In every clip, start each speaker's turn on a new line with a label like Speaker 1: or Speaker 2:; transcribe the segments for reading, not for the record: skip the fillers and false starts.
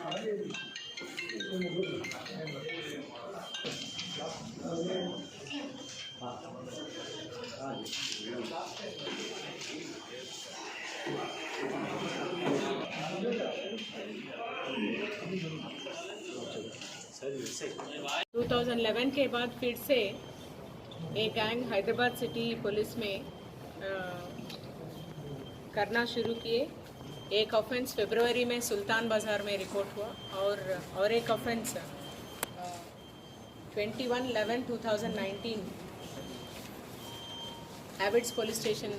Speaker 1: 2011 के बाद फिर से एक गैंग हैदराबाद सिटी पुलिस में करना शुरू किए। एक ऑफेंस फरवरी में सुल्तान बाज़ार में रिपोर्ट हुआ और एक ऑफेंस 21/11/2019 एबिट्स पुलिस स्टेशन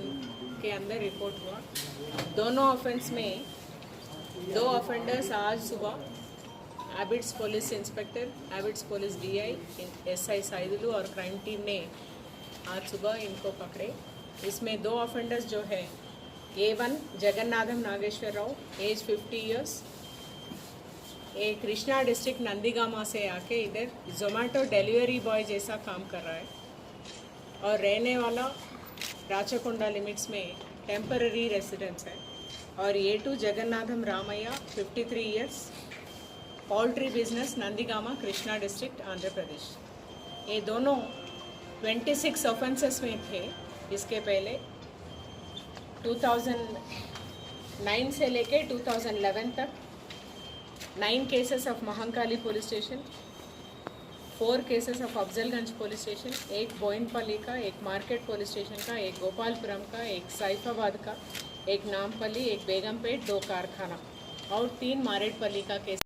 Speaker 1: के अंदर रिपोर्ट हुआ। दोनों ऑफेंस में 2 ऑफेंडर्स आज सुबह Abids police inspector, Abids police DI, SI साइदुलू और क्राइम टीम ने आज सुबह इनको पकड़े। इसमें 2 ऑफेंडर्स जो है A1 जगन्नाथम नागेश्वर राव, एज 50 इयर्स, ये कृष्णा डिस्ट्रिक्ट नंदीगामा से आके इधर जोमेटो डिलीवरी बॉय जैसा काम कर रहा है और रहने वाला राचकोंडा लिमिट्स में टेम्पररी रेसिडेंस है। और A2 Jagannatham Ramaiah 53 years, poultry business Nandigama Krishna district Andhra Pradesh. ये दोनों 26 ऑफेंसेस में थे। इसके पहले 2009 से लेके 2011 तक 9 cases of Mahankali police station, 4 cases of Afzalgunj police station, एक बोइनपल्ली का, एक मार्केट पुलिस स्टेशन का, एक गोपालपुरम का, एक सैफाबाद का, एक नामपल्ली, एक बेगमपेट, 2 कारखाना और 3 मारेडपल्ली का केस।